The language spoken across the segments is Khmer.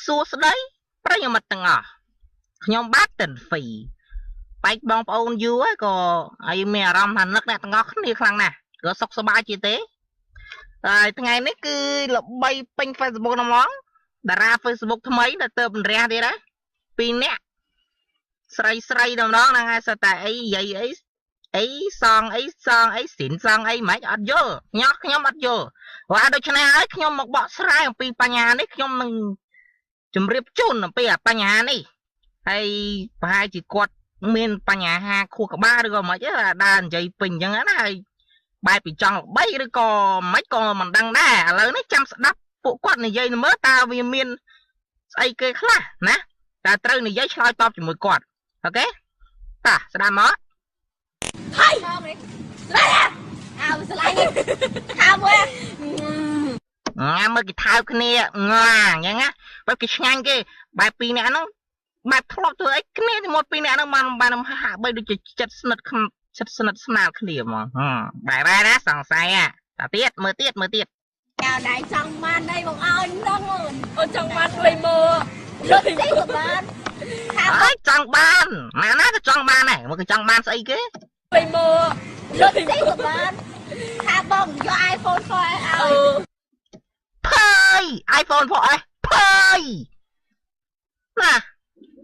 សួស្តីប្រិយមិត្តទាំងអស់ខ្ញុំបាទតិនហ្វីបែកបងប្អូនយូរហើយក៏ឲ្យមានអារម្មណ៍ថានឹកអ្នកទាំងអស់គ្នាខ្លាំងណាស់ក៏សុខសប្បាយជាទេហើយថ្ងៃនេះគឺល្បីពេញ Facebook ហ្មងតារា Facebook ថ្មីដែលទៅបញ្រះទៀតណា2នាក់ស្រីម្ដងហ្នឹងហើយសិតតែអីយាយអីសងអីស៊ីនសងអីមិនអត់យល់ខ្ញុំអត់យល់ព្រោះដូច្នេះហើយខ្ញុំមកបកស្រាយអំពីបញ្ហានេះខ្ញុំនឹងជម្រាបជូនអំពីបញ្ហានេះហើយប្រហែលជាគាត់មានបញ្ហាខួរក្បាលឬក៏មិនទេដើរនិយាយពេញអញ្ចឹងណាហើយបែបពីចង់ល្បីឬក៏មិនក៏មិនដឹងដែរឥឡូវនេះចាំស្ដាប់ពួកគាត់និយាយមើលតើវាមានស្អីគេខ្លះណាតើត្រូវនិយាយឆ្លើយតបជាមួយគាត់អូខេតាស្ដាប់មកហើយស្លាញ់ស្លាញ់ថាមួយមើលគេថើបគ្នាអញ្ចឹងណាបែបគេឆ្ងាញ់គេបែបពីរនាក់ហ្នឹងបែបធ្លាប់ធ្វើអីគ្នាទៅមកពីរនាក់ហ្នឹងបានហាក់បីដូចជាចិត្តស្និទ្ធស្នាលគ្នាហ្មងបែបណាសង្ស័យតាទៀតមើលទៀតចៅដៃចង់បានអីបងអើយហ្នឹងអូនចង់បានលុយមកលុយនេះក៏បានអើយចង់បានណាក៏ចង់បានដែរមកក៏ចង់បានស្អីគេលុយមកលុយនេះក៏បានថាបងយក iPhone 4S ឲ្យភើយ iPhone 4S ភើយណា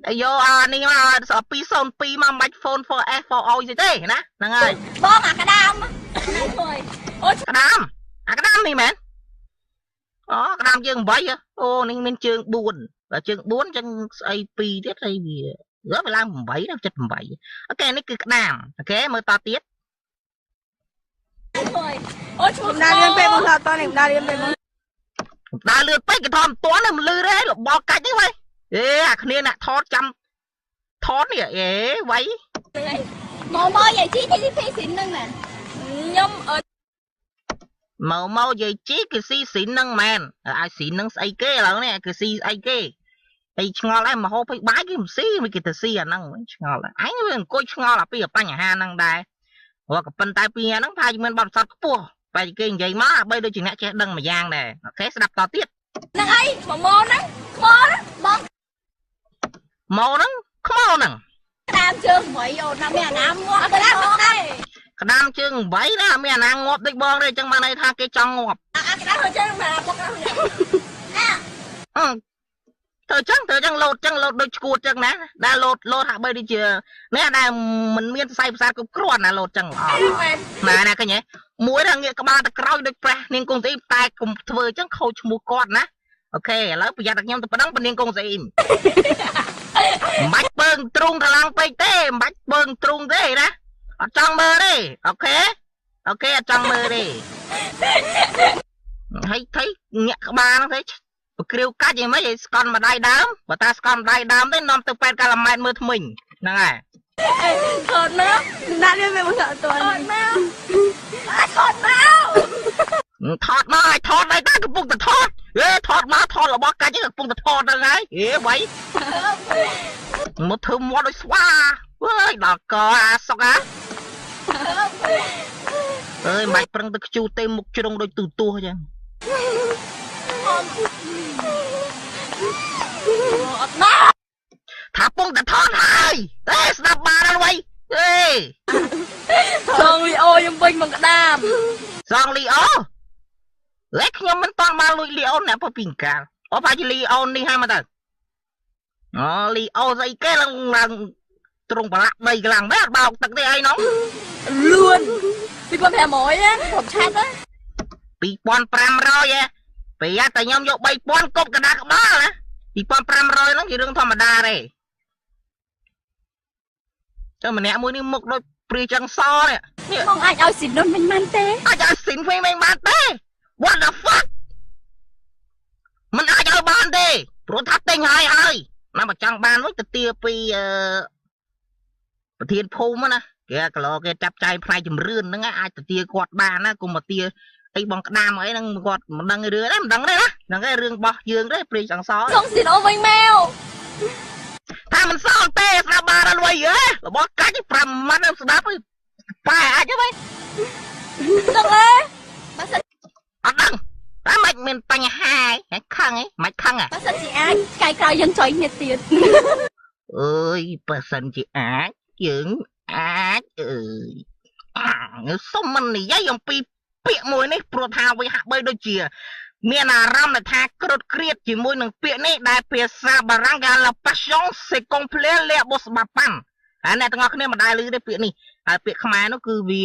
អាយអានេះមក202មកមិន phone 4S 4O ស្អីទេណាហ្នឹងហើយបងអាក្តាមហ្នឹងthôiអូក្តាមនេះមែនអូក្តាមជើង8អូនេះមានជើង4បើជើង4អញ្ចឹងស្អី2ទៀតហើយវាឡើង8ដល់78អូខេនេះគឺក្តាមអូខេមើលតទៀតអូឈ្មោះដើរលឿនពេកបងថាតនេះដើរលឿនពេកដើរលឿនពេកគេថតមិនទាន់មិនលឺទេរបល់កាច់នេះវិញអាគ្នាអ្នកថតចាំថតនេះវៃមកយាយជីទីស៊ីស៊ីនឹងមែនខ្ញុំមកយាយជីគឺស៊ីស៊ីនឹងមែនឲ្យស៊ីនឹងស្អីគេឥឡូវនេះគឺស៊ីស្អីគេអីឆ្ងល់ឯងមហោភ័យបាយគេមិនស៊ីមិនគេទៅស៊ីអាហ្នឹងឆ្ងល់អញវាអង្គុយឆ្ងល់ពីបញ្ហាហ្នឹងដែរព្រោះក៏ប៉ុន្តែពីហ្នឹងថាមានបទពិសោធន៍ខ្ពស់បែរគេនិយាយមកអាបីដូចជាអ្នកចេះដឹងមួយយ៉ាងដែរអូខេស្ដាប់តទៀតហ្នឹងអីម៉ូហ្នឹងខ្មោហ្នឹងបងម៉ូហ្នឹងខ្មោហ្នឹងក្តាមជើង8អូនណាមានអាណាងាប់ក្តាមទេក្តាមជើង8ណាមានអាណាងាប់ដូចបងទេអញ្ចឹងបានន័យថាគេចង់ងាប់អាក្តាមជើងមកបុកទៅចឹងលោតដូចឈួតចឹងណាដែលលោតហាក់បីដូចជានេះដែលមិនមានសរសៃប្រសាទគ្រប់គ្រាន់ណាលោតចឹងល្អណាឃើញហ៎មួយដល់ងាកក្បាលទៅក្រោយដូចប្រះនាងកុងស្អីតែកុំធ្វើចឹងខូចឈ្មោះគាត់ណាអូខេឥឡូវប្រយ័ត្នតែខ្ញុំទៅប៉ុណ្ណឹងនាងកុងស្អីមិនបាច់ពើងទ្រូងថ្លង់ពេកទេមិនបាច់ពើងទ្រូងទេណាអត់ចង់មើលទេអូខេអត់ចង់មើលទេហើយថៃញាក់ក្បាលហ្នឹងទេបក្រាវកាច់យ៉ាងម៉េចឲ្យស្កន់ម្ដាយដើមបើតាស្កន់ម្ដាយដើមទេនាំទៅពេទ្យកាឡាម៉ែតមើលថ្មិញហ្នឹងហើយថតមកណាស់នេះមិនមកតើថតមកឲ្យថតដែរតាកំពុងតែថតថតមកថតរបស់កាច់កំពុងតែថតទៅហើយវៃមកធ្វើមាត់ដូចស្វាអើយដល់កអាសុកអើយមិនប្រឹងទៅខ្ជូតទេមុខជ្រុងដូចទូទួអញ្ចឹងអត់ណាថាពងតែថតហើយទេស្ដាប់បានហើយវៃសងលីអូខ្ញុំវិញមកក្តាមសងលីអូខ្ញុំមិនតន់បានលួចលីអូអ្នកពីកាលអូប្រហែលជាលីអូនេះហើយមកទៅអូលីអូស្អីគេឡើងទ្រង់ប្រឡាក់3កន្លងមែនអត់បោកទឹកទេអីនោះលឿន2500ណាผมឆាត់ណា2500ពេលតែខ្ញុំយក3000គប់កណ្ដាលក្បាលណា2500ហ្នឹងជារឿងធម្មតាទេចុះម្នាក់មួយនេះមុខដូចព្រាចង្សនេះបងអាចឲ្យស៊ីនុនមិនបានទេអាចឲ្យស៊ីនវិញមិនបានទេ What the fuck មិនអាចឲ្យបានទេព្រោះថាទិញហើយណាបើចង់បានវិញទៅទាពីប្រធានភូមិណាគេគីឡូគេចាប់ចាយផ្នែកជំរឿនហ្នឹងអាចទៅទាគាត់បានណាគុំមកទាអីបងក្តាមអីហ្នឹងគាត់មិនដឹងរឿងទេមិនដឹងទេណាហ្នឹងឯងរឿងរបស់យើងទេព្រាចង្សសុំស៊ីនអូវិញមកថាមិនសល់ទេស្ដាប់បានអត់វៃរបស់កាច់5ម៉ាត់ស្ដាប់ប៉ែអាចទេវ៉ៃដឹងទេបើសិនអត់ដឹង តែមិនមានបញ្ហាហ៎ខឹងហ៎មិនខឹងហ៎ បើសិនជាអាចកាយក្រោយយើងចុយគ្នាទៀត អើយបើសិនជាអាចយើងអាចសុំមិននិយាយអំពីពាក្យមួយនេះព្រោះថាវាហាក់បីដូចជាមានអារម្មណ៍ថាក្រឹតក្រៀតជាមួយនឹងពាក្យនេះដែលភាសាបារាំងគេហៅ la passion c'est complet les bos bapan ហើយអ្នកទាំងអស់គ្នាមិនដែលឮទេពាក្យនេះហើយពាក្យខ្មែរនោះគឺវា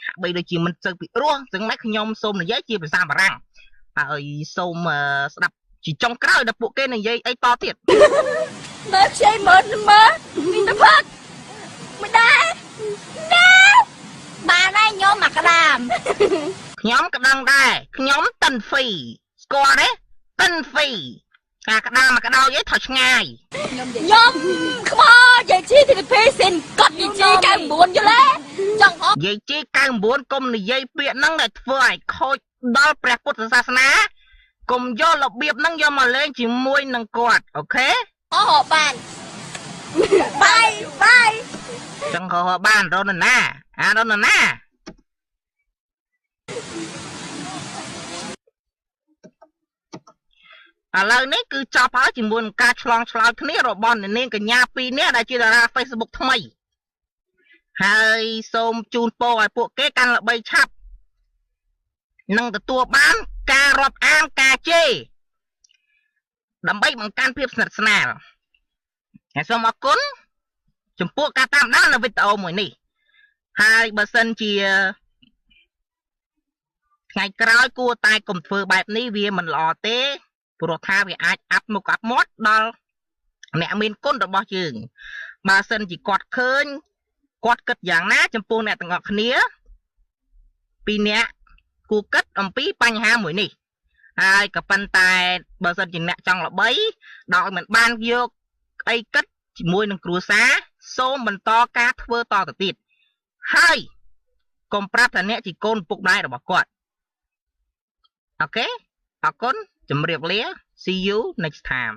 ហាក់បីដូចជាមិនសូវពិរោះចឹងម៉េចខ្ញុំសូមនិយាយជាភាសាបារាំងហើយសូមស្ដាប់ជាចុងក្រោយដល់ពួកគេនិយាយអីតទៀត មើលខ្ចីមើលមានតែផឹកមិនដែរបានហើយញោមមកក្តាម ខ្ញុំក៏ដឹងដែរខ្ញុំតិនហ្វីស្គាល់ទេតិនហ្វីការក្តាមមកក្តោយឯងថយឆ្ងាយ ខ្ញុំខ្មោចយាយជីទីភេសិនកត់យាយជី99យល់ទេចង់អត់ យាយជី99កុំនិយាយពាក្យហ្នឹងដែលធ្វើឲ្យខូចដល់ព្រះពុទ្ធសាសនាកុំយករបៀបហ្នឹងយកមកលេងជាមួយនឹងគាត់អូខេ អូបានបាយ ចឹងក៏បានរនណារនណាឥឡូវនេះគឺចប់ហើយជាមួយនឹងការឆ្លងឆ្លើយគ្នារបស់អ្នកនាងកញ្ញាពីរនាក់ដែលជាតារា Facebook ថ្មីហើយសូមជូនពរឲ្យពួកគេកាន់ល្បីឆាប់នឹងទទួលបានការរាប់អានការជេរដើម្បីបង្កើនភាពស្និទ្ធស្នាលហើយសូមអរគុណចំពោះការតាមដាននៅវីដេអូមួយនេះហើយបើសិនជាថ្ងៃក្រោយគួរតែកុំធ្វើបែបនេះវាមិនល្អទេព្រោះថាវាអាចអាប់មុខអាប់មាត់ដល់អ្នកមានគុណរបស់យើងបើសិនជាគាត់ឃើញគាត់គិតយ៉ាងណាចំពោះអ្នកទាំងអស់គ្នាពីអ្នកគួរគិតអំពីបញ្ហាមួយនេះហើយក៏ប៉ុន្តែបើសិនជាអ្នកចង់ល្បីដោយមិនបានយកអីគិតជាមួយនឹងគ្រួសារសូមបន្តការធ្វើតទៅទៀតហើយកុំប្រាប់ថាអ្នកជាកូនពុកម្ដាយរបស់គាត់អូខេអរគុណជម្រាបលា See you next time